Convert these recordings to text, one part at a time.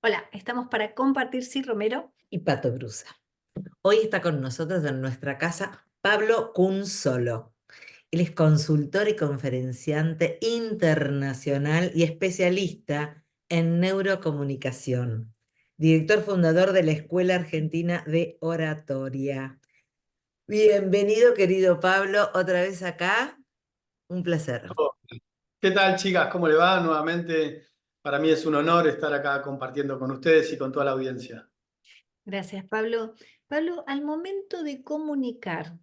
Hola, estamos para compartir, sí, Romero. Y Pato Brusa. Hoy está con nosotros en nuestra casa Pablo Cunzolo. Él es consultor y conferenciante internacional y especialista en neurocomunicación. Director fundador de la Escuela Argentina de Oratoria. Bienvenido, querido Pablo, otra vez acá. Un placer. Oh, ¿qué tal, chicas? ¿Cómo le va? Nuevamente, para mí es un honor estar acá compartiendo con ustedes y con toda la audiencia. Gracias, Pablo. Pablo, al momento de comunicar,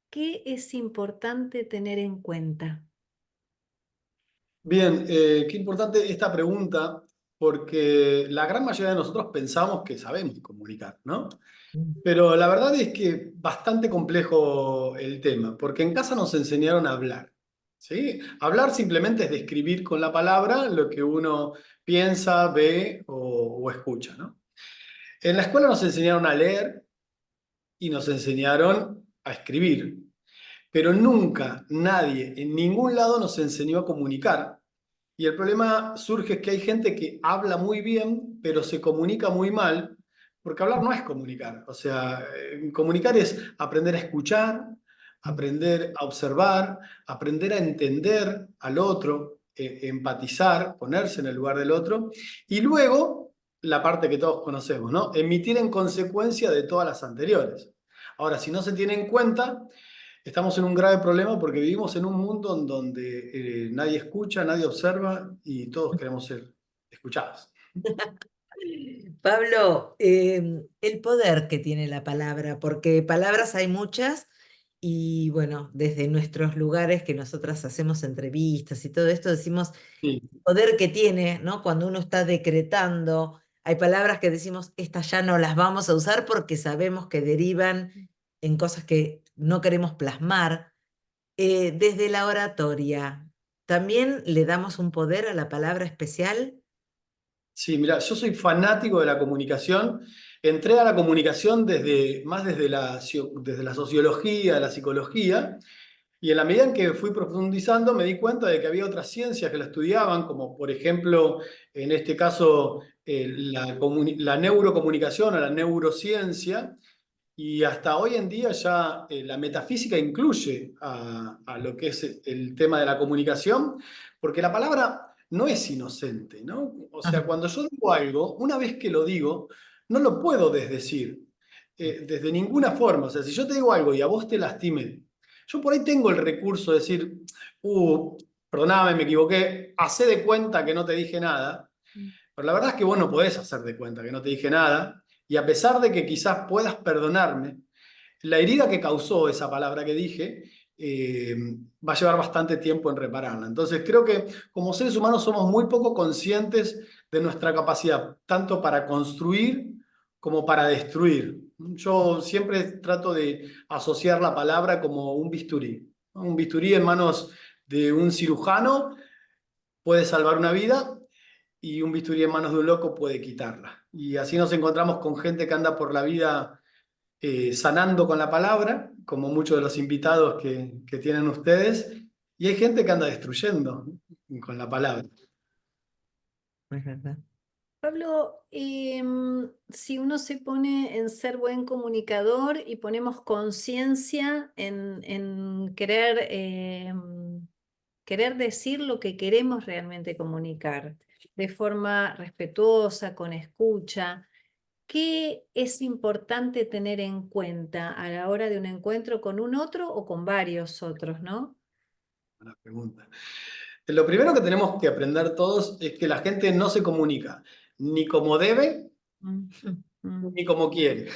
¿qué es importante tener en cuenta? Bien, qué importante esta pregunta, porque la gran mayoría de nosotros pensamos que sabemos comunicar, ¿no? Pero la verdad es que bastante complejo el tema, porque en casa nos enseñaron a hablar, ¿sí? Hablar simplemente es describir con la palabra lo que uno piensa, ve o escucha, ¿no? En la escuela nos enseñaron a leer y nos enseñaron a escribir, pero nunca nadie en ningún lado nos enseñó a comunicar. Y el problema surge es que hay gente que habla muy bien, pero se comunica muy mal, porque hablar no es comunicar. O sea, comunicar es aprender a escuchar, aprender a observar, aprender a entender al otro, empatizar, ponerse en el lugar del otro, y luego la parte que todos conocemos, ¿no? Emitir en consecuencia de todas las anteriores. Ahora, si no se tiene en cuenta, estamos en un grave problema porque vivimos en un mundo en donde nadie escucha, nadie observa y todos queremos ser escuchados. Pablo, el poder que tiene la palabra, porque palabras hay muchas y bueno, desde nuestros lugares que nosotras hacemos entrevistas y todo esto, decimos Sí, el poder que tiene, ¿no? Cuando uno está decretando, hay palabras que decimos, estas ya no las vamos a usar porque sabemos que derivan en cosas que no queremos plasmar. Desde la oratoria, ¿también le damos un poder a la palabra especial? sí, mira, yo soy fanático de la comunicación. Entré a la comunicación desde la sociología, la psicología, y en la medida en que fui profundizando me di cuenta de que había otras ciencias que la estudiaban, como por ejemplo, en este caso, la neurocomunicación o la neurociencia. Y hasta hoy en día ya la metafísica incluye a lo que es el tema de la comunicación, porque la palabra no es inocente, ¿no? O sea, Ajá. cuando yo digo algo, una vez que lo digo, no lo puedo desdecir, desde ninguna forma. O sea, si yo te digo algo y a vos te lastimé, yo por ahí tengo el recurso de decir, perdóname, me equivoqué, hacé de cuenta que no te dije nada, pero la verdad es que vos no podés hacer de cuenta que no te dije nada, y a pesar de que quizás puedas perdonarme, la herida que causó esa palabra que dije va a llevar bastante tiempo en repararla. Entonces creo que como seres humanos somos muy poco conscientes de nuestra capacidad, tanto para construir como para destruir. Yo siempre trato de asociar la palabra como un bisturí, ¿no? Un bisturí en manos de un cirujano puede salvar una vida y un bisturí en manos de un loco puede quitarla. Y así nos encontramos con gente que anda por la vida sanando con la palabra, como muchos de los invitados que tienen ustedes, y hay gente que anda destruyendo con la palabra. Es verdad. Pablo, si uno se pone en ser buen comunicador y ponemos conciencia en querer decir lo que queremos realmente comunicar de forma respetuosa, con escucha, ¿qué es importante tener en cuenta a la hora de un encuentro con un otro o con varios otros, ¿no? Buena pregunta. Lo primero que tenemos que aprender todos es que la gente no se comunica ni como debe Mm, mm, ni como quiere.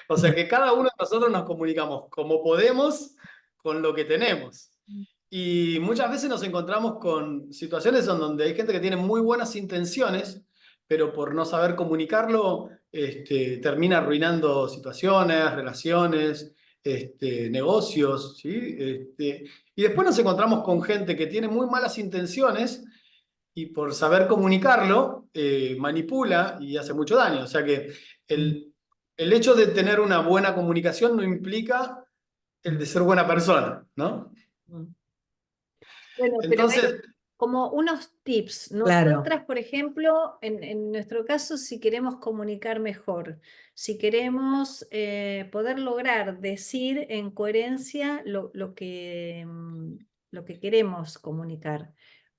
O sea que cada uno de nosotros nos comunicamos como podemos con lo que tenemos. mm. Y muchas veces nos encontramos con situaciones en donde hay gente que tiene muy buenas intenciones, pero por no saber comunicarlo, termina arruinando situaciones, relaciones, negocios, ¿sí? Y después nos encontramos con gente que tiene muy malas intenciones y por saber comunicarlo, manipula y hace mucho daño. O sea que el hecho de tener una buena comunicación no implica el de ser buena persona, ¿no? Mm. Bueno, pero Entonces, como unos tips. Claro. Nosotras, por ejemplo, en nuestro caso, si queremos comunicar mejor, si queremos poder lograr decir en coherencia lo que queremos comunicar,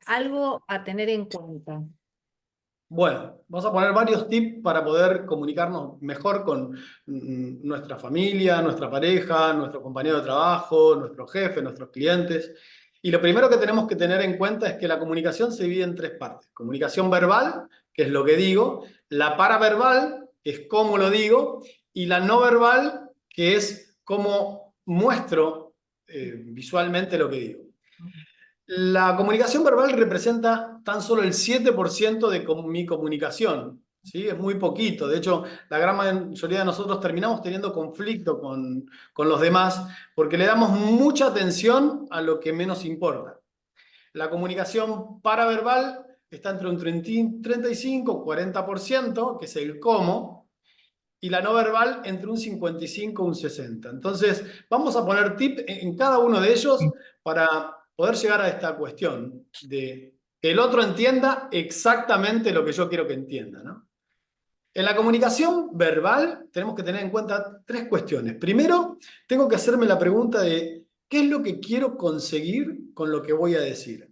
algo a tener en cuenta. Bueno, vamos a poner varios tips para poder comunicarnos mejor con nuestra familia, nuestra pareja, nuestro compañero de trabajo, nuestro jefe, nuestros clientes. Y lo primero que tenemos que tener en cuenta es que la comunicación se divide en tres partes. Comunicación verbal, que es lo que digo, la paraverbal, que es cómo lo digo, y la no verbal, que es cómo muestro visualmente lo que digo. La comunicación verbal representa tan solo el 7% de mi comunicación, ¿sí? Es muy poquito. De hecho, la gran mayoría de nosotros terminamos teniendo conflicto con los demás porque le damos mucha atención a lo que menos importa. La comunicación paraverbal está entre un 35-40%, que es el cómo, y la no verbal entre un 55 y un 60. Entonces, vamos a poner tips en cada uno de ellos para poder llegar a esta cuestión de que el otro entienda exactamente lo que yo quiero que entienda, ¿no? En la comunicación verbal tenemos que tener en cuenta tres cuestiones. Primero, tengo que hacerme la pregunta de ¿qué es lo que quiero conseguir con lo que voy a decir?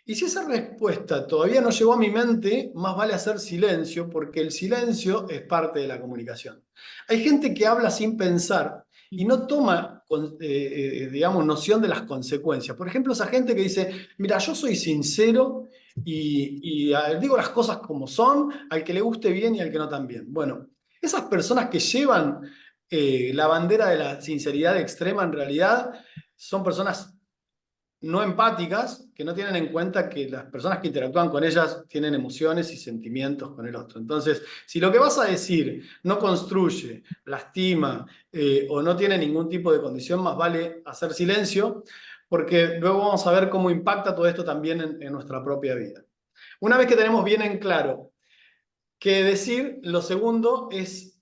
Y si esa respuesta todavía no llegó a mi mente, más vale hacer silencio, porque el silencio es parte de la comunicación. Hay gente que habla sin pensar y no toma, digamos, noción de las consecuencias. Por ejemplo, esa gente que dice, mira, yo soy sincero y digo las cosas como son, al que le guste bien y al que no tan bien. Bueno, esas personas que llevan la bandera de la sinceridad extrema en realidad son personas no empáticas, que no tienen en cuenta que las personas que interactúan con ellas tienen emociones y sentimientos con el otro. Entonces, si lo que vas a decir no construye, lastima o no tiene ningún tipo de condición, más vale hacer silencio, porque luego vamos a ver cómo impacta todo esto también en nuestra propia vida. Una vez que tenemos bien en claro qué decir, lo segundo es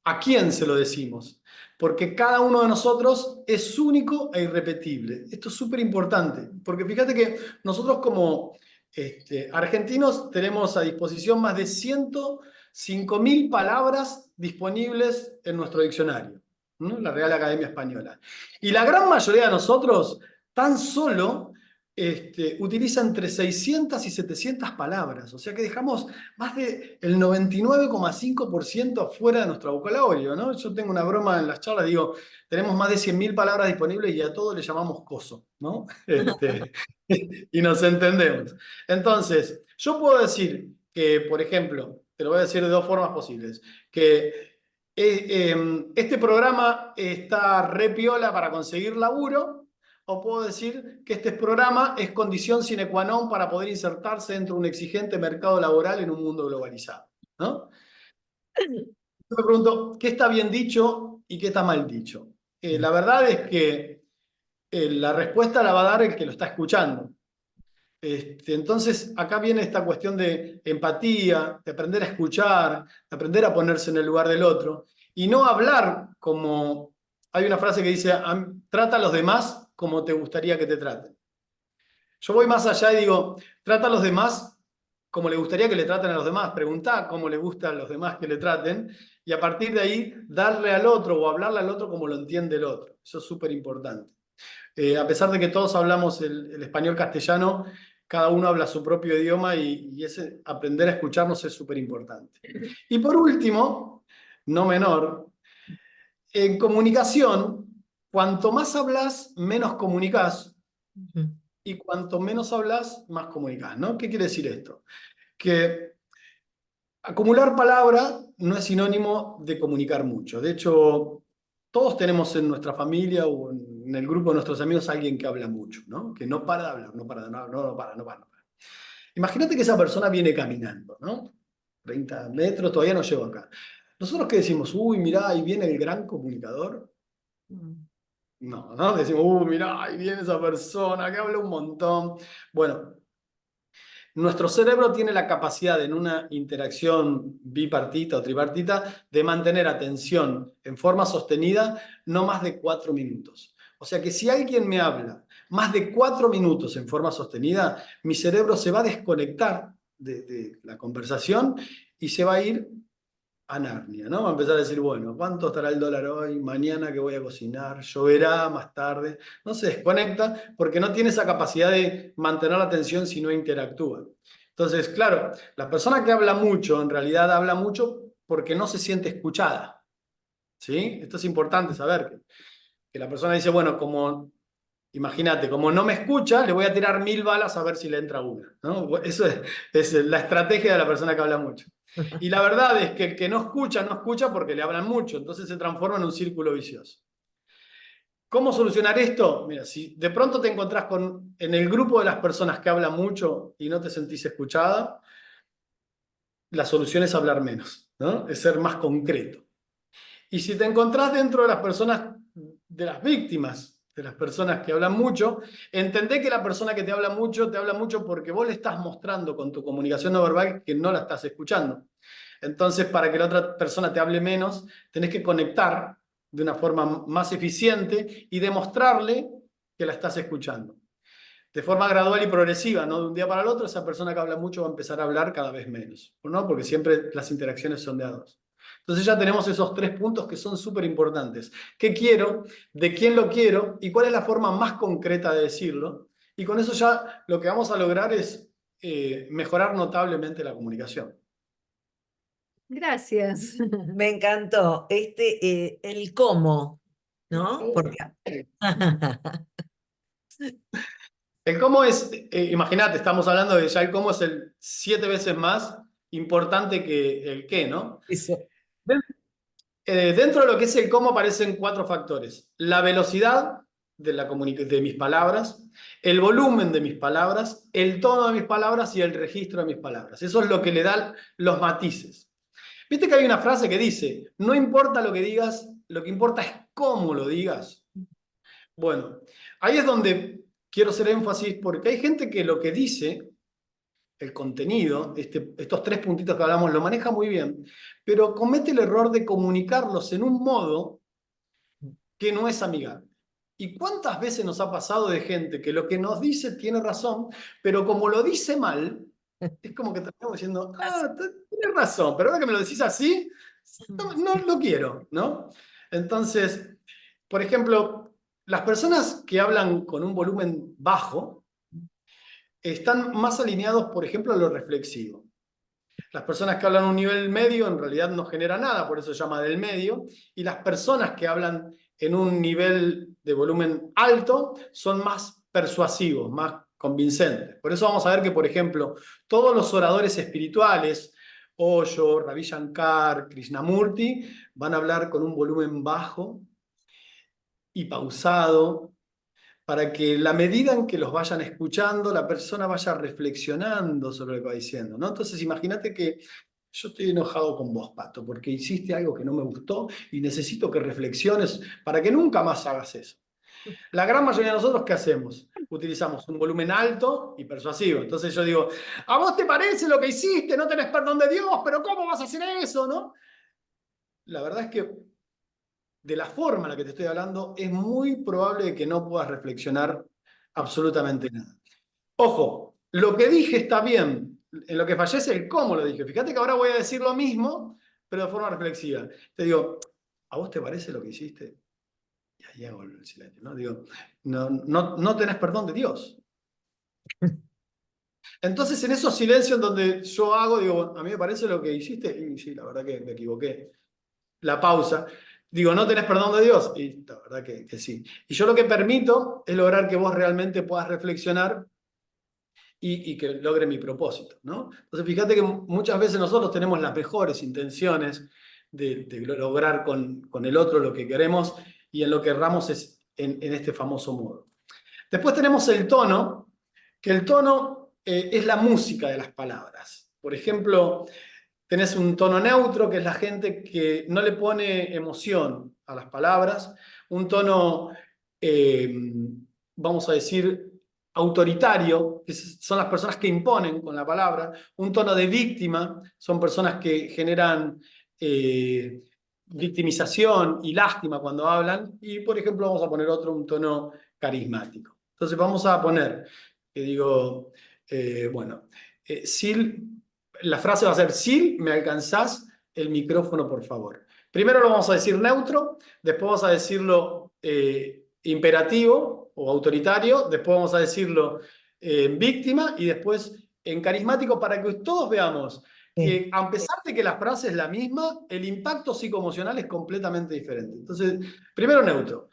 a quién se lo decimos, porque cada uno de nosotros es único e irrepetible. Esto es súper importante, porque fíjate que nosotros como argentinos tenemos a disposición más de 105.000 palabras disponibles en nuestro diccionario, ¿no? La Real Academia Española. Y la gran mayoría de nosotros tan solo utiliza entre 600 y 700 palabras, o sea que dejamos más del 99,5% fuera de nuestro vocabulario, ¿no? Yo tengo una broma en las charlas, digo, tenemos más de 100.000 palabras disponibles y a todo le llamamos coso, ¿no? Y nos entendemos. Entonces, yo puedo decir que, por ejemplo, te lo voy a decir de dos formas posibles, que este programa está re piola para conseguir laburo, o puedo decir que este programa es condición sine qua non para poder insertarse dentro de un exigente mercado laboral en un mundo globalizado, ¿no? Yo me pregunto, ¿qué está bien dicho y qué está mal dicho? La verdad es que la respuesta la va a dar el que lo está escuchando. Entonces, acá viene esta cuestión de empatía, de aprender a escuchar, de aprender a ponerse en el lugar del otro, y no hablar como... Hay una frase que dice, trata a los demás como te gustaría que te traten. Yo voy más allá y digo, trata a los demás como le gustaría que le traten a los demás, preguntá cómo le gusta a los demás que le traten, y a partir de ahí darle al otro o hablarle al otro como lo entiende el otro. Eso es súper importante. A pesar de que todos hablamos el español castellano, cada uno habla su propio idioma y ese aprender a escucharnos es súper importante. Y por último, no menor, en comunicación, cuanto más hablas, menos comunicas, y cuanto menos hablas, más comunicas, ¿no? ¿Qué quiere decir esto? Que acumular palabra no es sinónimo de comunicar mucho. De hecho, todos tenemos en nuestra familia o en el grupo de nuestros amigos alguien que habla mucho, ¿no? Que no para de hablar, no para, no para. Imagínate que esa persona viene caminando, ¿no? 30 metros, todavía no llego acá. Nosotros qué decimos, uy, mirá, ahí viene el gran comunicador. No, ¿no? Decimos, uy, mirá, ahí viene esa persona que habla un montón. Bueno, nuestro cerebro tiene la capacidad en una interacción bipartita o tripartita de mantener atención en forma sostenida no más de 4 minutos. O sea que si alguien me habla más de 4 minutos en forma sostenida, mi cerebro se va a desconectar de la conversación y se va a ir a Narnia, ¿no? Va a empezar a decir, bueno, ¿cuánto estará el dólar hoy? Mañana que voy a cocinar, lloverá más tarde. No se desconecta porque no tiene esa capacidad de mantener la atención si no interactúa. Entonces, claro, la persona que habla mucho, en realidad habla mucho porque no se siente escuchada. ¿Sí? Esto es importante saber, que la persona dice, bueno, como, imagínate, como no me escucha, le voy a tirar 1000 balas a ver si le entra una, ¿no? Eso es la estrategia de la persona que habla mucho. Y la verdad es que el que no escucha, no escucha porque le hablan mucho, entonces se transforma en un círculo vicioso. ¿Cómo solucionar esto? Mira, si de pronto te encontrás en el grupo de las personas que hablan mucho y no te sentís escuchada, la solución es hablar menos, ¿no? Es ser más concreto. Y si te encontrás dentro de las personas, de las víctimas, de las personas que hablan mucho, entendé que la persona que te habla mucho porque vos le estás mostrando con tu comunicación no verbal que no la estás escuchando. Entonces, para que la otra persona te hable menos, tenés que conectar de una forma más eficiente y demostrarle que la estás escuchando. De forma gradual y progresiva, no de un día para el otro, esa persona que habla mucho va a empezar a hablar cada vez menos, ¿no? Porque siempre las interacciones son de a dos. Entonces ya tenemos esos 3 puntos que son súper importantes. ¿Qué quiero? ¿De quién lo quiero? ¿Y cuál es la forma más concreta de decirlo? Y con eso ya lo que vamos a lograr es mejorar notablemente la comunicación. Gracias. Me encantó. El cómo, ¿no? Porque El cómo es, imagínate, estamos hablando de ya el cómo es el 7 veces más importante que el qué, ¿no? eso. Dentro de lo que es el cómo aparecen 4 factores. La velocidad de mis palabras, el volumen de mis palabras, el tono de mis palabras y el registro de mis palabras. Eso es lo que le da los matices. Viste que hay una frase que dice, no importa lo que digas, lo que importa es cómo lo digas. Bueno, ahí es donde quiero hacer énfasis porque hay gente que lo que dice, el contenido, estos 3 puntitos que hablamos, lo maneja muy bien, pero comete el error de comunicarlos en un modo que no es amigable. ¿Y cuántas veces nos ha pasado de gente que lo que nos dice tiene razón, pero como lo dice mal, es como que terminamos diciendo, tienes razón, pero ahora que me lo decís así, no lo quiero, ¿no? Entonces, por ejemplo, las personas que hablan con un volumen bajo están más alineados, por ejemplo, a lo reflexivo. Las personas que hablan a un nivel medio en realidad no generan nada, por eso se llama del medio, y las personas que hablan en un nivel de volumen alto son más persuasivos, más convincentes. Por eso vamos a ver que, por ejemplo, todos los oradores espirituales, Osho, Ravi Shankar, Krishnamurti, van a hablar con un volumen bajo y pausado, para que la medida en que los vayan escuchando, la persona vaya reflexionando sobre lo que va diciendo, ¿no? Entonces, imagínate que yo estoy enojado con vos, Pato, porque hiciste algo que no me gustó y necesito que reflexiones para que nunca más hagas eso. La gran mayoría de nosotros, ¿qué hacemos? Utilizamos un volumen alto y persuasivo. Entonces yo digo, ¿a vos te parece lo que hiciste? No tenés perdón de Dios, pero ¿cómo vas a hacer eso, no? La verdad es que de la forma en la que te estoy hablando, es muy probable que no puedas reflexionar absolutamente nada. Ojo, lo que dije está bien, en lo que fallé es el cómo lo dije. Fíjate que ahora voy a decir lo mismo, pero de forma reflexiva. Te digo, ¿a vos te parece lo que hiciste? Y ahí hago el silencio, ¿no? Digo, no tenés perdón de Dios. Entonces, en esos silencios donde yo hago, digo, a mí me parece lo que hiciste, y sí, la verdad que me equivoqué. La pausa. Digo, ¿no tenés perdón de Dios? Y la verdad que sí. Y yo lo que permito es lograr que vos realmente puedas reflexionar y que logre mi propósito, ¿no? Entonces, fíjate que muchas veces nosotros tenemos las mejores intenciones de lograr con el otro lo que queremos y en lo que erramos es en este famoso modo. Después tenemos el tono, que el tono es la música de las palabras. Por ejemplo, tenés un tono neutro, que es la gente que no le pone emoción a las palabras. Un tono, vamos a decir, autoritario, que son las personas que imponen con la palabra. Un tono de víctima, son personas que generan victimización y lástima cuando hablan, y por ejemplo vamos a poner otro, un tono carismático. Entonces vamos a poner, que digo, bueno, Sil, la frase va a ser, Sil, ¿me alcanzás el micrófono, por favor? Primero lo vamos a decir neutro, después vamos a decirlo imperativo o autoritario, después vamos a decirlo víctima y después en carismático para que todos veamos que a pesar de que la frase es la misma, el impacto psicoemocional es completamente diferente. Entonces, primero neutro.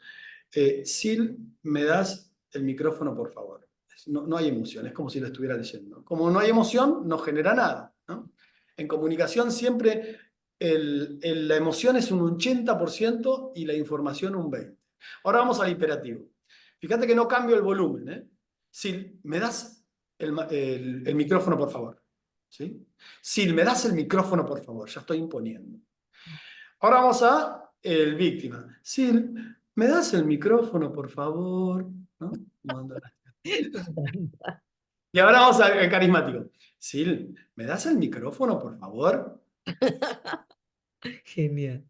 Sil, ¿me das el micrófono, por favor? No, no hay emoción, es como si lo estuviera leyendo. Como no hay emoción, no genera nada, ¿no? En comunicación siempre la emoción es un 80% y la información un 20%. Ahora vamos al imperativo. Fíjate que no cambio el volumen, ¿eh? Sil, ¿me das el micrófono, por favor? ¿Sí? Sil, ¿me das el micrófono, por favor? Ya estoy imponiendo. Ahora vamos a el víctima. Sil, ¿me das el micrófono, por favor? ¿No? Y ahora vamos al carismático. Sil, ¿me das el micrófono, por favor? Genial.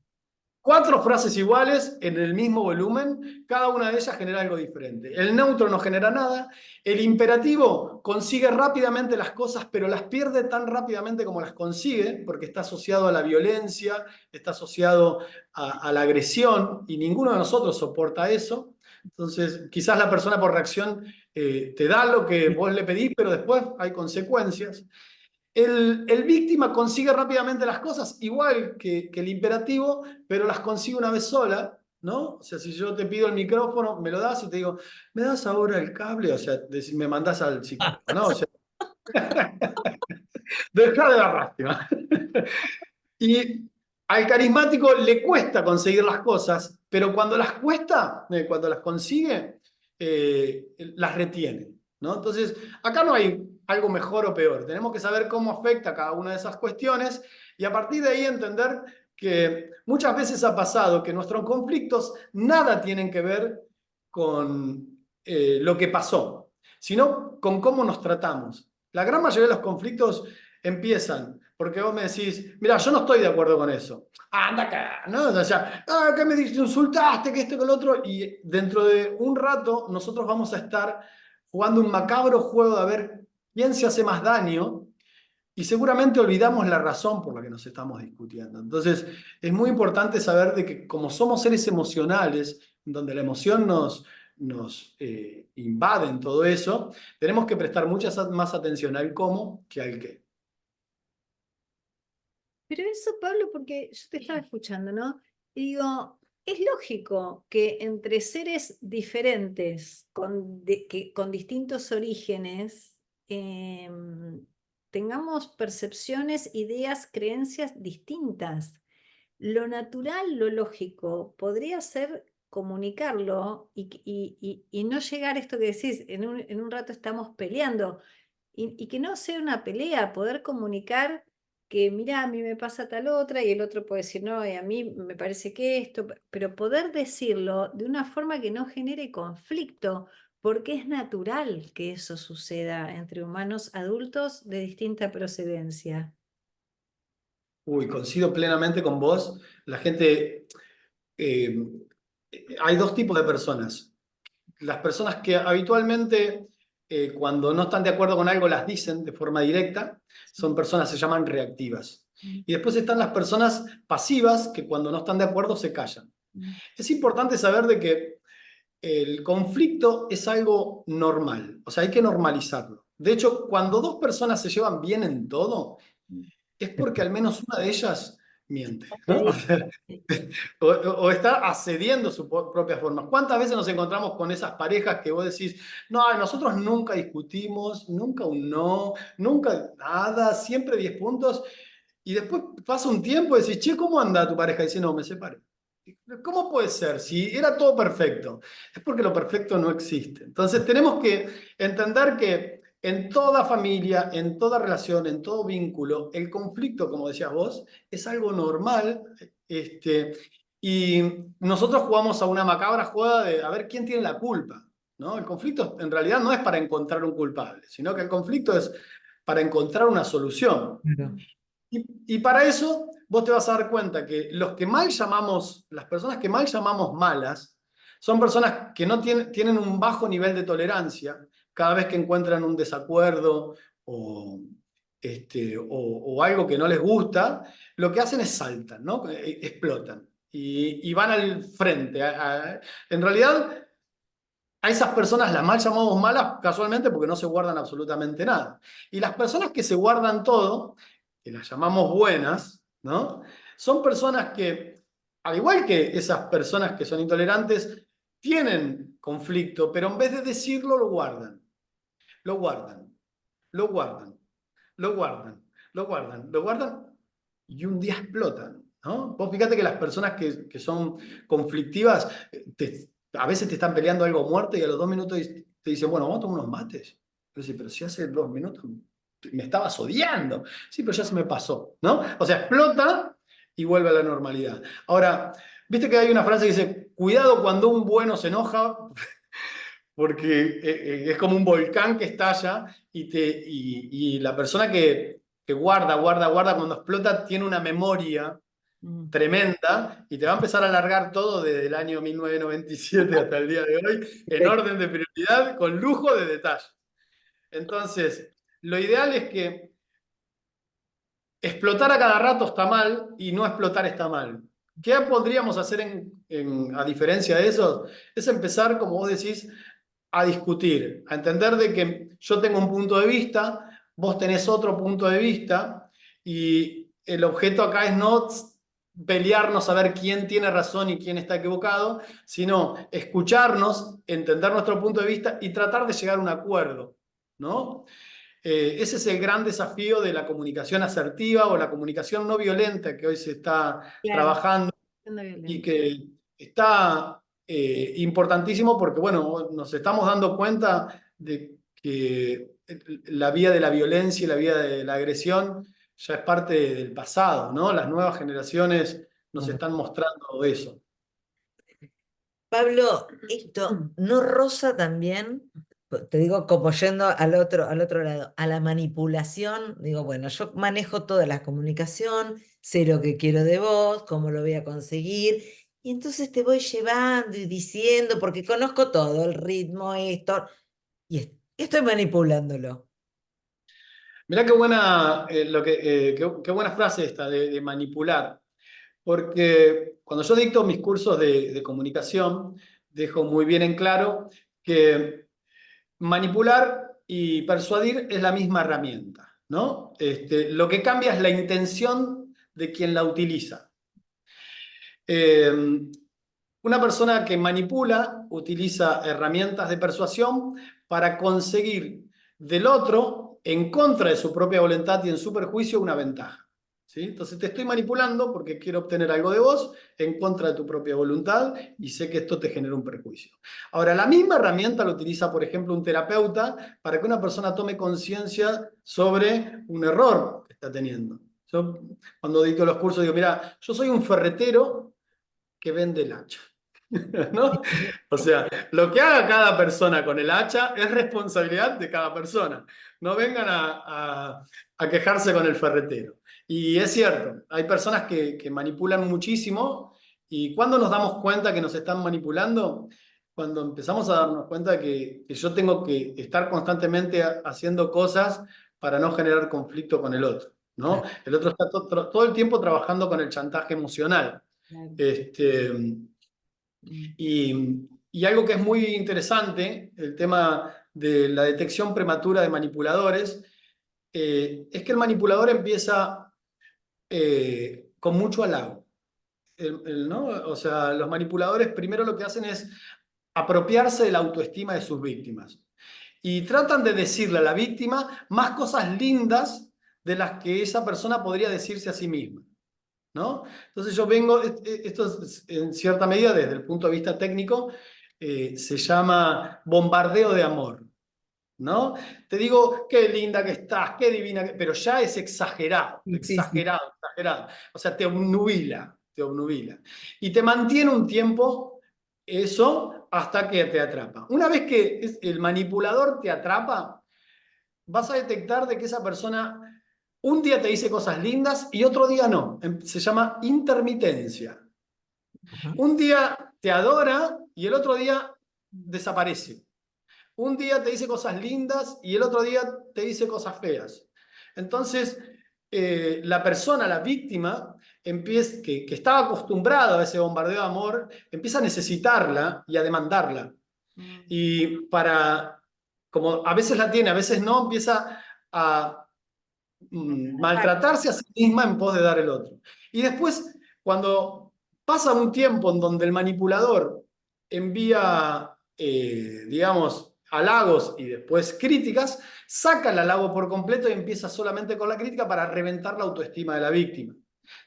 4 frases iguales en el mismo volumen, cada una de ellas genera algo diferente. El neutro no genera nada, el imperativo consigue rápidamente las cosas, pero las pierde tan rápidamente como las consigue, porque está asociado a la violencia, está asociado a la agresión, y ninguno de nosotros soporta eso. Entonces, quizás la persona por reacción te da lo que vos le pedís, pero después hay consecuencias. El víctima consigue rápidamente las cosas, igual que el imperativo, pero las consigue una vez sola, ¿no? O sea, si yo te pido el micrófono, me lo das y te digo, ¿me das ahora el cable? O sea, me mandás al psicólogo, ¿no? O sea, dejar de dar lástima. Y al carismático le cuesta conseguir las cosas, pero cuando las cuesta, cuando las consigue, las retiene, ¿no? Entonces, acá no hay algo mejor o peor. Tenemos que saber cómo afecta cada una de esas cuestiones y a partir de ahí entender que muchas veces ha pasado que nuestros conflictos nada tienen que ver con lo que pasó, sino con cómo nos tratamos. La gran mayoría de los conflictos empiezan porque vos me decís, mira, yo no estoy de acuerdo con eso. Anda acá, ¿no? O sea, que me insultaste, que esto, que lo otro. Y dentro de un rato nosotros vamos a estar jugando un macabro juego de a ver quién se hace más daño y seguramente olvidamos la razón por la que nos estamos discutiendo. Entonces, es muy importante saber de que como somos seres emocionales, donde la emoción nos invade en todo eso, tenemos que prestar mucha más atención al cómo que al qué. Pero eso, Pablo, porque yo te estaba escuchando, ¿no? Y digo, es lógico que entre seres diferentes, con distintos orígenes, tengamos percepciones, ideas, creencias distintas. Lo natural, lo lógico, podría ser comunicarlo y no llegar a esto que decís, en un rato estamos peleando, y que no sea una pelea, poder comunicar que, mira, a mí me pasa tal otra, y el otro puede decir, no, y a mí me parece que esto, pero poder decirlo de una forma que no genere conflicto, porque es natural que eso suceda entre humanos adultos de distinta procedencia. Uy, coincido plenamente con vos. La gente, hay 2 tipos de personas. Las personas que habitualmente cuando no están de acuerdo con algo las dicen de forma directa, son personas que se llaman reactivas. Y después están las personas pasivas que cuando no están de acuerdo se callan. Es importante saber de que el conflicto es algo normal, o sea, hay que normalizarlo. De hecho, cuando 2 personas se llevan bien en todo, es porque al menos una de ellas miente, ¿no? O está accediendo a sus propias formas. ¿Cuántas veces nos encontramos con esas parejas que vos decís, no, nosotros nunca discutimos, nunca un no, nunca nada, siempre 10 puntos, y después pasa un tiempo y decís, che, ¿cómo anda tu pareja? Y dice, no, me separé. ¿Cómo puede ser? Si era todo perfecto. Es porque lo perfecto no existe. Entonces tenemos que entender que en toda familia, en toda relación, en todo vínculo, el conflicto, como decías vos, es algo normal. Y nosotros jugamos a una macabra jugada de a ver quién tiene la culpa, ¿no? El conflicto en realidad no es para encontrar un culpable, sino que el conflicto es para encontrar una solución. Claro. Y para eso vos te vas a dar cuenta que las personas que mal llamamos malas, son personas que no tienen un bajo nivel de tolerancia cada vez que encuentran un desacuerdo o, o algo que no les gusta, lo que hacen es saltan, ¿no? Explotan y van al frente. En realidad, a esas personas las mal llamamos malas casualmente porque no se guardan absolutamente nada. Y las personas que se guardan todo, que las llamamos buenas, ¿no? Son personas que, al igual que esas personas que son intolerantes, tienen conflicto, pero en vez de decirlo, lo guardan. Lo guardan, lo guardan, lo guardan, lo guardan, lo guardan y un día explotan, ¿no? Vos fíjate que las personas que son conflictivas, a veces te están peleando algo muerto y a los 2 minutos te dicen, bueno, vamos a tomar unos mates. Yo decía, pero si hace 2 minutos me estabas odiando. Sí, pero ya se me pasó, ¿no? O sea, explota y vuelve a la normalidad. Ahora, viste que hay una frase que dice, cuidado cuando un bueno se enoja, porque es como un volcán que estalla y la persona que guarda, guarda, guarda, cuando explota tiene una memoria tremenda y te va a empezar a alargar todo desde el año 1997 hasta el día de hoy en orden de prioridad con lujo de detalle. Entonces, lo ideal es que explotar a cada rato está mal y no explotar está mal. ¿Qué podríamos hacer a diferencia de eso? Es empezar, como vos decís, a discutir, a entender de que yo tengo un punto de vista, vos tenés otro punto de vista, y el objeto acá es no pelearnos a ver quién tiene razón y quién está equivocado, sino escucharnos, entender nuestro punto de vista y tratar de llegar a un acuerdo, ¿no? Ese es el gran desafío de la comunicación asertiva o la comunicación no violenta que hoy se está Claro, trabajando siendo y violento. que está importantísimo porque, bueno, nos estamos dando cuenta de que la vía de la violencia y la vía de la agresión ya es parte del pasado, ¿no? Las nuevas generaciones nos están mostrando eso. Pablo, esto no roza también, te digo, como yendo al otro lado, a la manipulación. Digo, bueno, yo manejo toda la comunicación, sé lo que quiero de vos, cómo lo voy a conseguir, y entonces te voy llevando y diciendo, porque conozco todo, el ritmo, esto, y estoy manipulándolo. Mirá qué buena, qué buena frase esta de manipular. Porque cuando yo dicto mis cursos de comunicación, dejo muy bien en claro que manipular y persuadir es la misma herramienta, ¿no? Lo que cambia es la intención de quien la utiliza. Una persona que manipula utiliza herramientas de persuasión para conseguir del otro, en contra de su propia voluntad y en su perjuicio, una ventaja. ¿Sí? Entonces te estoy manipulando porque quiero obtener algo de vos en contra de tu propia voluntad y sé que esto te genera un perjuicio. Ahora, la misma herramienta la utiliza, por ejemplo, un terapeuta para que una persona tome conciencia sobre un error que está teniendo. Yo, cuando dicto los cursos, digo, mira, yo soy un ferretero que vende el hacha. ¿No? O sea, lo que haga cada persona con el hacha es responsabilidad de cada persona. No vengan a quejarse con el ferretero. Y es cierto, hay personas que manipulan muchísimo y cuando nos damos cuenta que nos están manipulando, cuando empezamos a darnos cuenta que yo tengo que estar constantemente haciendo cosas para no generar conflicto con el otro, ¿no? Claro. El otro está todo el tiempo trabajando con el chantaje emocional. Claro. Este, Mm. y algo que es muy interesante, el tema de la detección prematura de manipuladores, es que el manipulador empieza con mucho halago. ¿No? O sea, los manipuladores primero lo que hacen es apropiarse de la autoestima de sus víctimas y tratan de decirle a la víctima más cosas lindas de las que esa persona podría decirse a sí misma. ¿No? Entonces yo vengo, esto en cierta medida desde el punto de vista técnico, se llama bombardeo de amor, ¿no? Te digo, qué linda que estás, qué divina, pero ya es exagerado, Sí, sí. exagerado, exagerado. O sea, te obnubila, te obnubila. Y te mantiene un tiempo eso hasta que te atrapa. Una vez que el manipulador te atrapa, vas a detectar de que esa persona un día te dice cosas lindas y otro día no. Se llama intermitencia. Un día te adora y el otro día desaparece. Un día te dice cosas lindas y el otro día te dice cosas feas. Entonces, la persona, la víctima, que estaba acostumbrada a ese bombardeo de amor, empieza a necesitarla y a demandarla. Y como a veces la tiene, a veces no, empieza a maltratarse a sí misma en pos de dar el otro. Y después, cuando pasa un tiempo en donde el manipulador envía, digamos, halagos y después críticas, saca el halago por completo y empieza solamente con la crítica para reventar la autoestima de la víctima.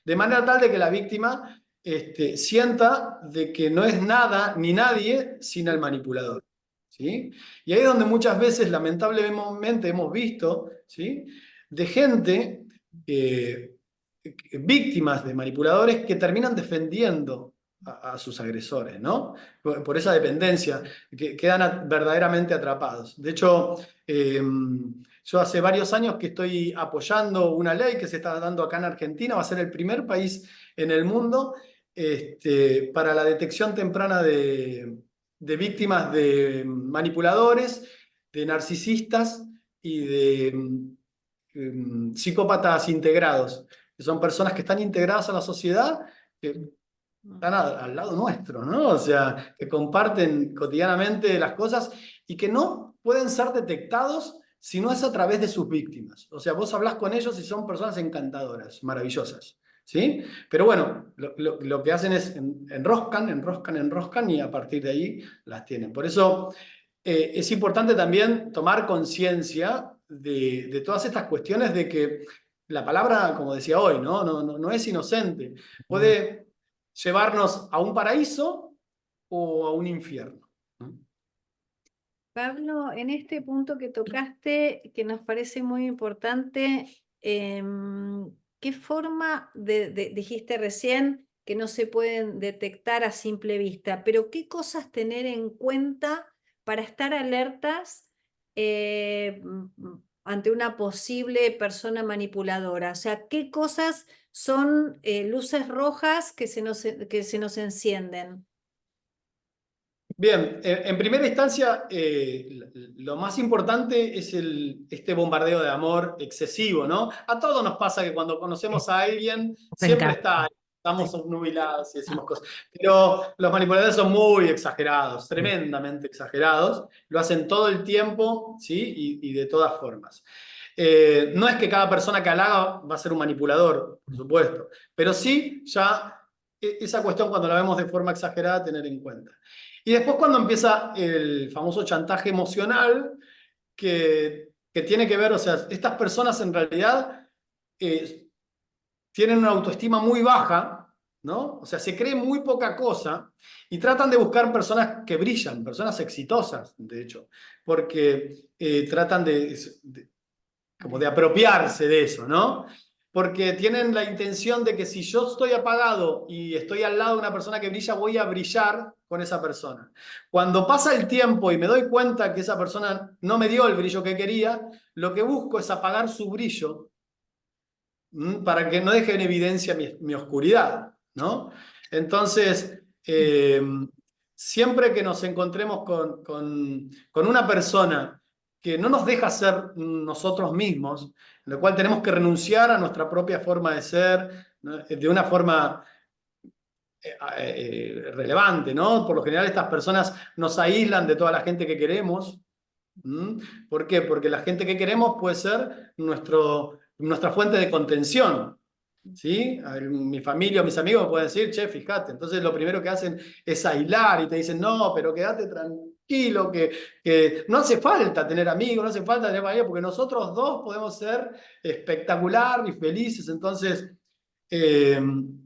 De manera tal de que la víctima sienta de que no es nada ni nadie sin el manipulador. ¿Sí? Y ahí es donde muchas veces, lamentablemente, hemos visto, ¿sí?, de gente, víctimas de manipuladores, que terminan defendiendo a sus agresores, ¿no? Por esa dependencia, que quedan verdaderamente atrapados. De hecho, yo hace varios años que estoy apoyando una ley que se está dando acá en Argentina, va a ser el primer país en el mundo para la detección temprana de víctimas de manipuladores, de narcisistas y de psicópatas integrados, que son personas que están integradas a la sociedad, que están al lado nuestro, ¿no? O sea, que comparten cotidianamente las cosas y que no pueden ser detectados si no es a través de sus víctimas. O sea, vos hablás con ellos y son personas encantadoras, maravillosas, ¿sí? Pero bueno, lo que hacen es enroscan y a partir de ahí las tienen. Por eso es importante también tomar conciencia de todas estas cuestiones, de que la palabra, como decía hoy, no es inocente. Puede llevarnos a un paraíso o a un infierno. Pablo, en este punto que tocaste, que nos parece muy importante, ¿qué forma dijiste recién que no se pueden detectar a simple vista, pero qué cosas tener en cuenta para estar alertas ante una posible persona manipuladora? O sea, ¿qué cosas son luces rojas que se nos encienden? Bien, en primera instancia, lo más importante es este bombardeo de amor excesivo, ¿no? A todos nos pasa que cuando conocemos a alguien, siempre está ahí, estamos obnubilados y decimos cosas. Pero los manipuladores son muy exagerados, tremendamente exagerados, lo hacen todo el tiempo, ¿sí? Y de todas formas. No es que cada persona que halaga va a ser un manipulador, por supuesto, pero sí ya esa cuestión, cuando la vemos de forma exagerada, tener en cuenta. Y después, cuando empieza el famoso chantaje emocional, que tiene que ver, o sea, estas personas en realidad tienen una autoestima muy baja, ¿no? O sea, se creen muy poca cosa y tratan de buscar personas que brillan, personas exitosas, de hecho, porque tratan como de apropiarse de eso, ¿no? Porque tienen la intención de que si yo estoy apagado y estoy al lado de una persona que brilla, voy a brillar con esa persona. Cuando pasa el tiempo y me doy cuenta que esa persona no me dio el brillo que quería, lo que busco es apagar su brillo para que no deje en evidencia mi oscuridad, ¿no? Entonces, siempre que nos encontremos con una persona que no nos deja ser nosotros mismos, en lo cual tenemos que renunciar a nuestra propia forma de ser, ¿no?, de una forma relevante, ¿no? Por lo general, estas personas nos aíslan de toda la gente que queremos. ¿Por qué? Porque la gente que queremos puede ser nuestra fuente de contención, ¿sí? Mi familia o mis amigos me pueden decir, che, fíjate. Entonces lo primero que hacen es aislar y te dicen, no, pero quédate tranquilo, que no hace falta tener amigos, no hace falta tener familia, porque nosotros dos podemos ser espectacular y felices. Entonces,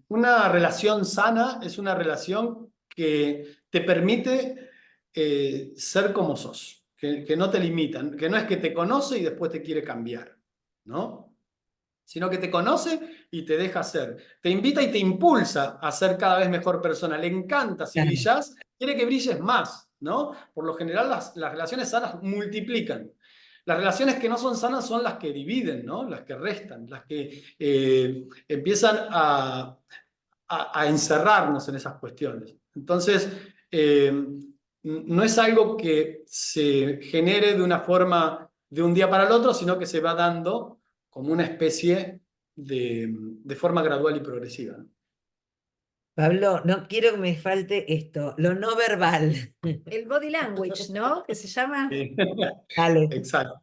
una relación sana es una relación que te permite ser como sos, que no te limitan, que no es que te conoce y después te quiere cambiar, ¿no? Sino que te conoce y te deja ser. Te invita y te impulsa a ser cada vez mejor persona. Le encanta si brillas, quiere que brilles más, ¿no? Por lo general las relaciones sanas multiplican. Las relaciones que no son sanas son las que dividen, ¿no? Las que restan, las que empiezan a encerrarnos en esas cuestiones. Entonces, no es algo que se genere de una forma de un día para el otro, sino que se va dando como una especie de forma gradual y progresiva. Pablo, no quiero que me falte esto, lo no verbal. El body language, ¿no? Que se llama. Sí. Dale. Exacto.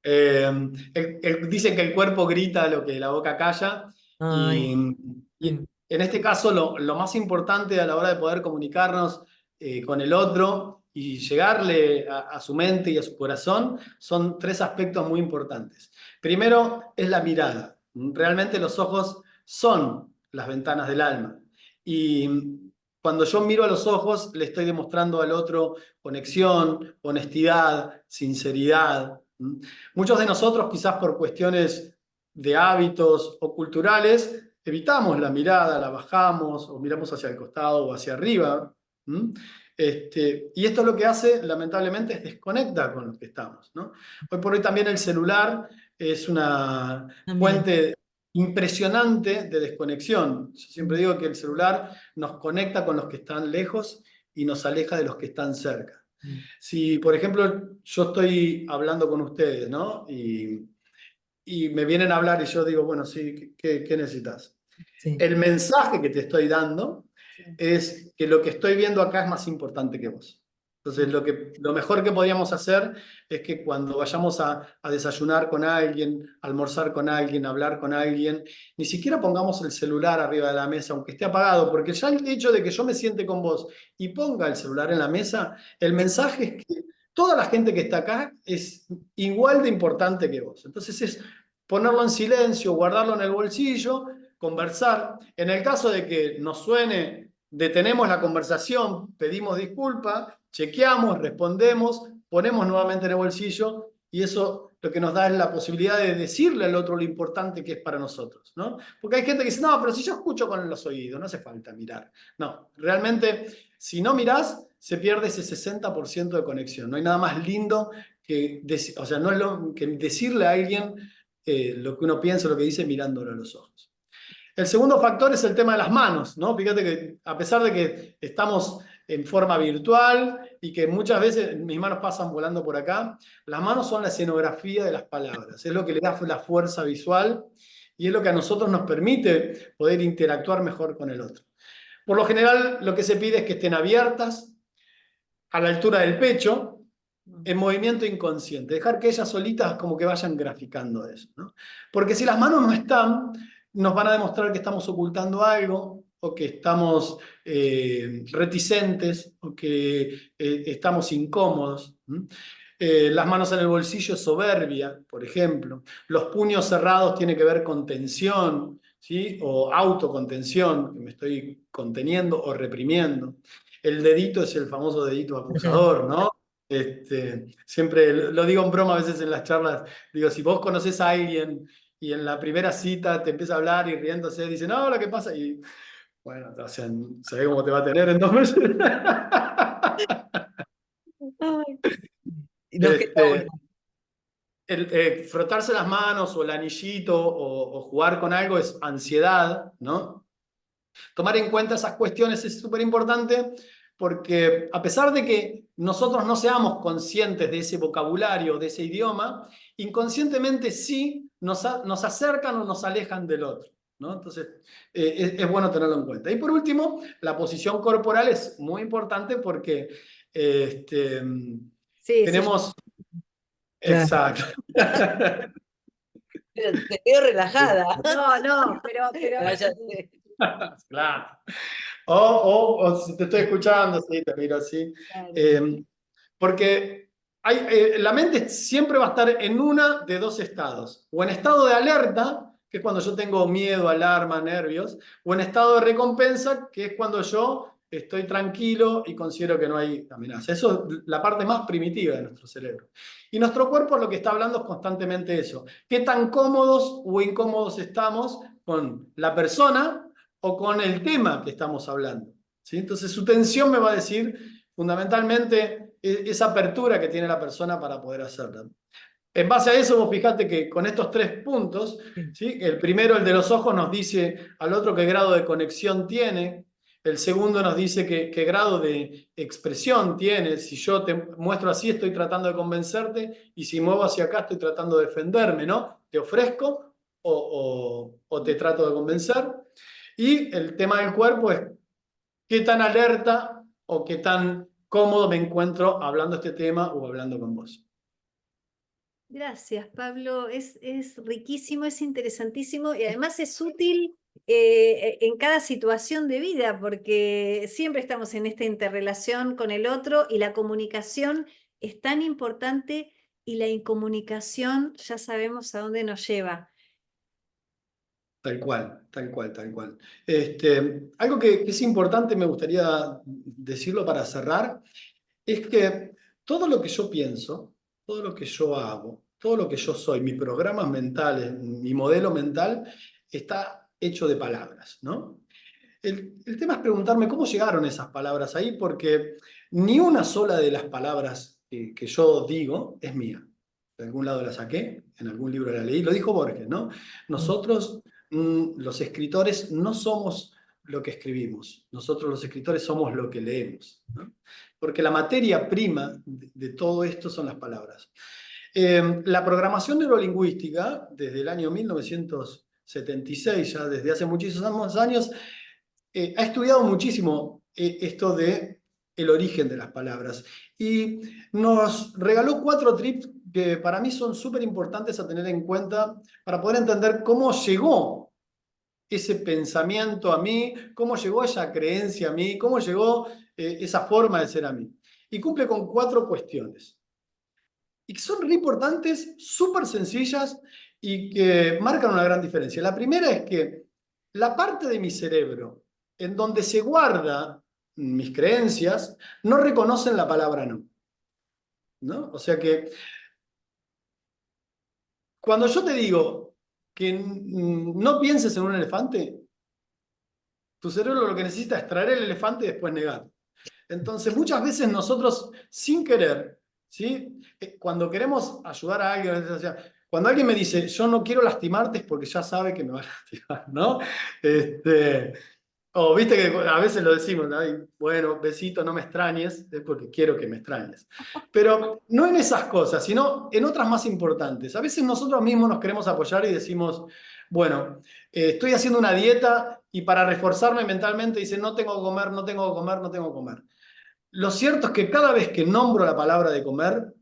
Dicen que el cuerpo grita lo que la boca calla Ay. y en este caso lo más importante a la hora de poder comunicarnos con el otro y llegarle a su mente y a su corazón son tres aspectos muy importantes. Primero es la mirada. Realmente los ojos son las ventanas del alma y cuando yo miro a los ojos le estoy demostrando al otro conexión, honestidad, sinceridad. Muchos de nosotros, quizás por cuestiones de hábitos o culturales, evitamos la mirada, la bajamos o miramos hacia el costado o hacia arriba. Y esto lo que hace, lamentablemente, es desconecta con lo que estamos, ¿no? Hoy por hoy también el celular es una También. fuente impresionante de desconexión. Yo siempre digo que el celular nos conecta con los que están lejos y nos aleja de los que están cerca. Si, por ejemplo, yo estoy hablando con ustedes, ¿no? Y me vienen a hablar y yo digo, bueno, sí, ¿qué necesitas? Sí. El mensaje que te estoy dando es que lo que estoy viendo acá es más importante que vos. Entonces, lo mejor que podríamos hacer es que cuando vayamos a desayunar con alguien, almorzar con alguien, hablar con alguien, ni siquiera pongamos el celular arriba de la mesa, aunque esté apagado, porque ya el hecho de que yo me siente con vos y ponga el celular en la mesa, el mensaje es que toda la gente que está acá es igual de importante que vos. Entonces es ponerlo en silencio, guardarlo en el bolsillo, conversar. En el caso de que nos suene, detenemos la conversación, pedimos disculpas, chequeamos, respondemos, ponemos nuevamente en el bolsillo y eso lo que nos da es la posibilidad de decirle al otro lo importante que es para nosotros, ¿no? Porque hay gente que dice, no, pero si yo escucho con los oídos, no hace falta mirar. No, realmente, si no mirás, se pierde ese 60% de conexión. No hay nada más lindo que, o sea, no es que decirle a alguien lo que uno piensa, lo que dice mirándolo a los ojos. El segundo factor es el tema de las manos, ¿no? Fíjate que a pesar de que estamos en forma virtual y que muchas veces mis manos pasan volando por acá, las manos son la escenografía de las palabras, es lo que le da la fuerza visual y es lo que a nosotros nos permite poder interactuar mejor con el otro. Por lo general, lo que se pide es que estén abiertas, a la altura del pecho, en movimiento inconsciente, dejar que ellas solitas como que vayan graficando eso, ¿no? Porque si las manos no están, nos van a demostrar que estamos ocultando algo, o que estamos reticentes, o que estamos incómodos. Las manos en el bolsillo es soberbia, por ejemplo. Los puños cerrados tiene que ver con tensión, ¿sí? O autocontención, que me estoy conteniendo o reprimiendo. El dedito es el famoso dedito acusador, ¿no? Siempre lo digo en broma a veces en las charlas, digo, si vos conoces a alguien y en la primera cita te empieza a hablar y riéndose, dice, no, lo que pasa, y bueno, o sea, ¿sabés cómo te va a tener en 2 meses? Ay. Y nos queda una. Frotarse las manos o el anillito o jugar con algo es ansiedad, ¿no? Tomar en cuenta esas cuestiones es súper importante porque a pesar de que nosotros no seamos conscientes de ese vocabulario, de ese idioma, inconscientemente sí nos acercan o nos alejan del otro, ¿no? Entonces es bueno tenerlo en cuenta. Y por último, la posición corporal es muy importante porque Sí, tenemos... Claro. Exacto. Pero te veo relajada. no, pero No, ya sé. Claro. O si te estoy escuchando, sí, te miro así. Porque la mente siempre va a estar en una de dos estados. O en estado de alerta, que es cuando yo tengo miedo, alarma, nervios, o en estado de recompensa, que es cuando yo estoy tranquilo y considero que no hay amenaza. Eso es la parte más primitiva de nuestro cerebro. Y nuestro cuerpo lo que está hablando es constantemente eso. ¿Qué tan cómodos o incómodos estamos con la persona o con el tema que estamos hablando? ¿Sí? Entonces su tensión me va a decir fundamentalmente esa apertura que tiene la persona para poder hacerla. En base a eso, vos fijate que con estos 3 puntos, ¿sí? El primero, el de los ojos, nos dice al otro qué grado de conexión tiene. El segundo nos dice qué grado de expresión tiene. Si yo te muestro así, estoy tratando de convencerte, y si muevo hacia acá, estoy tratando de defenderme, ¿no? Te ofrezco o te trato de convencer. Y el tema del cuerpo es qué tan alerta o qué tan cómodo me encuentro hablando este tema o hablando con vos. Gracias, Pablo. Es riquísimo, es interesantísimo y además es útil en cada situación de vida, porque siempre estamos en esta interrelación con el otro y la comunicación es tan importante y la incomunicación ya sabemos a dónde nos lleva. Tal cual, tal cual, tal cual. Algo que es importante, me gustaría decirlo para cerrar, es que todo lo que yo pienso, todo lo que yo hago, todo lo que yo soy, mis programas mentales, mi modelo mental, está hecho de palabras, ¿no? El tema es preguntarme cómo llegaron esas palabras ahí, porque ni una sola de las palabras que yo digo es mía. De algún lado la saqué, en algún libro la leí, lo dijo Borges, ¿no? Nosotros, los escritores, no somos lo que escribimos, nosotros los escritores somos lo que leemos, ¿no? Porque la materia prima de todo esto son las palabras. La programación neurolingüística, desde el año 1976, ya desde hace muchísimos años, ha estudiado muchísimo esto de el origen de las palabras y nos regaló 4 tips que para mí son súper importantes a tener en cuenta para poder entender cómo llegó ese pensamiento a mí, cómo llegó esa creencia a mí, cómo llegó esa forma de ser a mí. Y cumple con 4 cuestiones. Y que son re importantes, súper sencillas y que marcan una gran diferencia. La primera es que la parte de mi cerebro en donde se guarda mis creencias no reconocen la palabra no. ¿No? O sea que cuando yo te digo que no pienses en un elefante, tu cerebro lo que necesita es traer el elefante y después negar. Entonces, muchas veces nosotros, sin querer, ¿sí? Cuando queremos ayudar a alguien, o sea, cuando alguien me dice, yo no quiero lastimarte, es porque ya sabe que me va a lastimar, ¿no? O viste que a veces lo decimos, ¿no? Bueno, besito, no me extrañes, es porque quiero que me extrañes. Pero no en esas cosas, sino en otras más importantes. A veces nosotros mismos nos queremos apoyar y decimos, bueno, estoy haciendo una dieta y para reforzarme mentalmente dice, no tengo que comer, no tengo que comer, no tengo que comer. Lo cierto es que cada vez que nombro la palabra de comer,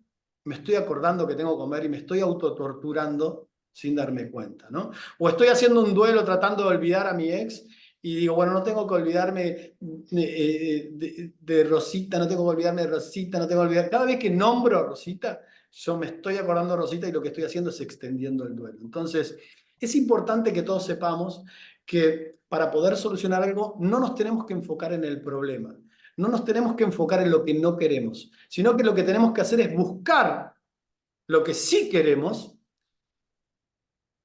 me estoy acordando que tengo que comer y me estoy autotorturando sin darme cuenta, ¿no? O estoy haciendo un duelo tratando de olvidar a mi ex y digo, bueno, no tengo que olvidarme de Rosita, no tengo que olvidarme de Rosita, no tengo que olvidar. Cada vez que nombro a Rosita, yo me estoy acordando de Rosita y lo que estoy haciendo es extendiendo el duelo. Entonces, es importante que todos sepamos que para poder solucionar algo no nos tenemos que enfocar en el problema. No nos tenemos que enfocar en lo que no queremos, sino que lo que tenemos que hacer es buscar lo que sí queremos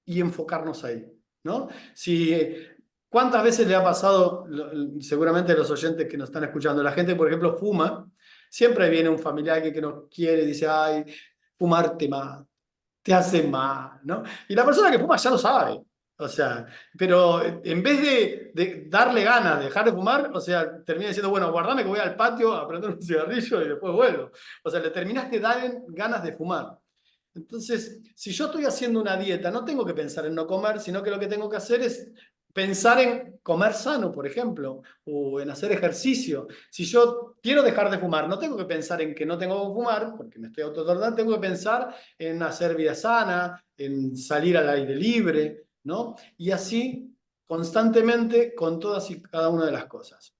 y enfocarnos ahí, ¿no? ¿Cuántas veces le ha pasado, seguramente a los oyentes que nos están escuchando, la gente, por ejemplo, fuma, siempre viene un familiar que nos quiere y dice, ay, fumar te hace mal, ¿no? Y la persona que fuma ya lo sabe. O sea, pero en vez de darle ganas de dejar de fumar, o sea, termina diciendo, bueno, guardame que voy al patio a prender un cigarrillo y después vuelvo. O sea, le terminaste dando ganas de fumar. Entonces, si yo estoy haciendo una dieta, no tengo que pensar en no comer, sino que lo que tengo que hacer es pensar en comer sano, por ejemplo, o en hacer ejercicio. Si yo quiero dejar de fumar, no tengo que pensar en que no tengo que fumar, porque me estoy autotorturando, tengo que pensar en hacer vida sana, en salir al aire libre, ¿no? Y así constantemente con todas y cada una de las cosas.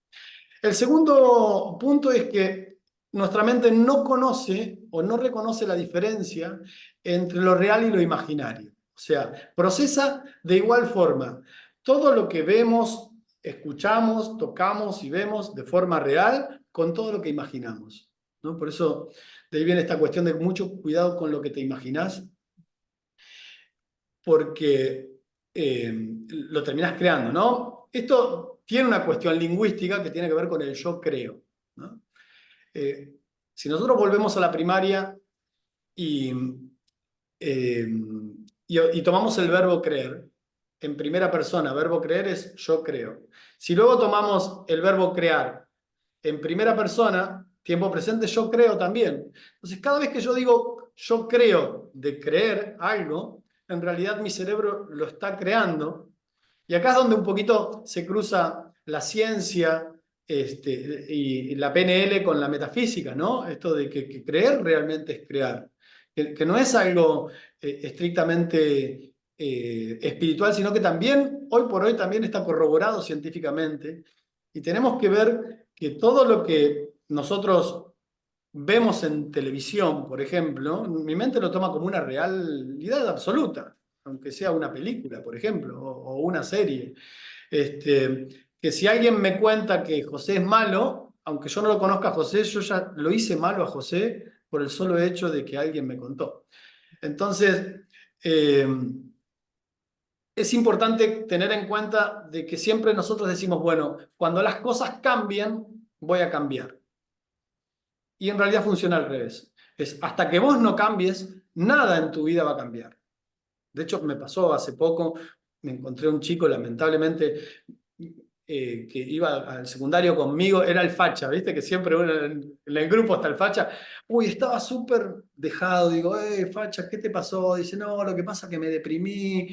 El segundo punto es que nuestra mente no conoce o no reconoce la diferencia entre lo real y lo imaginario. O sea, procesa de igual forma todo lo que vemos, escuchamos, tocamos y vemos de forma real con todo lo que imaginamos, ¿no? Por eso de ahí viene esta cuestión de mucho cuidado con lo que te imaginas, porque lo terminás creando, ¿no? Esto tiene una cuestión lingüística que tiene que ver con el yo creo, ¿no? Si nosotros volvemos a la primaria y Eh, y tomamos el verbo creer en primera persona. Verbo creer es yo creo. Si luego tomamos el verbo crear en primera persona, tiempo presente, yo creo también. Entonces, cada vez que yo digo yo creo de creer algo, en realidad mi cerebro lo está creando. Y acá es donde un poquito se cruza la ciencia y la PNL con la metafísica, ¿no? Esto de que creer realmente es crear. Que no es algo estrictamente espiritual, sino que también, hoy por hoy, también está corroborado científicamente. Y tenemos que ver que todo lo que nosotros vemos en televisión, por ejemplo, mi mente lo toma como una realidad absoluta, aunque sea una película, por ejemplo, o una serie. Que si alguien me cuenta que José es malo, aunque yo no lo conozca a José, yo ya lo hice malo a José por el solo hecho de que alguien me contó. Entonces, eh, es importante tener en cuenta de que siempre nosotros decimos, bueno, cuando las cosas cambian, voy a cambiar. Y en realidad funciona al revés. Es hasta que vos no cambies, nada en tu vida va a cambiar. De hecho, me pasó hace poco, me encontré un chico, lamentablemente, que iba al secundario conmigo, era el facha, ¿viste? Que siempre uno en el grupo está el facha. Uy, estaba súper dejado, digo, facha, ¿qué te pasó? Dice, no, lo que pasa es que me deprimí,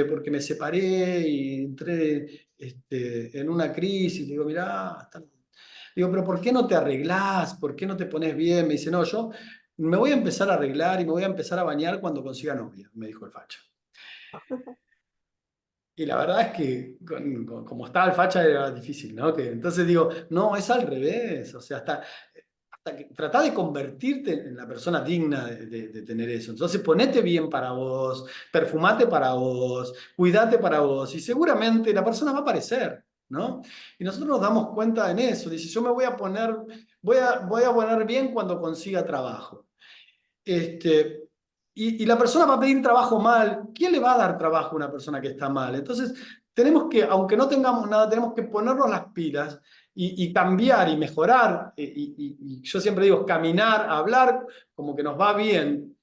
porque me separé y entré en una crisis. Digo, mirá, digo, pero ¿por qué no te arreglás? ¿Por qué no te pones bien? Me dice, no, yo me voy a empezar a arreglar y me voy a empezar a bañar cuando consiga novia, me dijo el facha. Y la verdad es que como estaba el facha era difícil, ¿no? Entonces digo, no, es al revés. O sea, hasta que tratá de convertirte en la persona digna de tener eso. Entonces ponete bien para vos, perfumate para vos, cuidate para vos y seguramente la persona va a aparecer, ¿no? Y nosotros nos damos cuenta en eso. Dice, yo me voy a poner, voy a poner bien cuando consiga trabajo. Y la persona va a pedir trabajo mal. ¿Quién le va a dar trabajo a una persona que está mal? Entonces, tenemos que, aunque no tengamos nada, tenemos que ponernos las pilas y cambiar y mejorar. Y yo siempre digo, caminar, hablar como que nos va bien,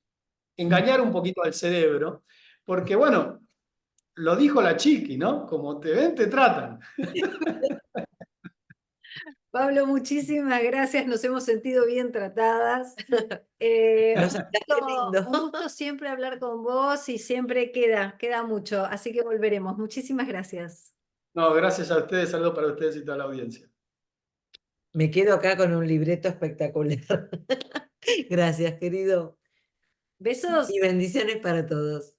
engañar un poquito al cerebro, porque bueno, lo dijo la Chiqui, ¿no? Como te ven, te tratan. Pablo, muchísimas gracias, nos hemos sentido bien tratadas. Nos hablaste lindo. Un gusto siempre hablar con vos y siempre queda mucho, así que volveremos. Muchísimas gracias. No, gracias a ustedes, saludos para ustedes y toda la audiencia. Me quedo acá con un libreto espectacular. Gracias, querido. Besos. Y bendiciones para todos.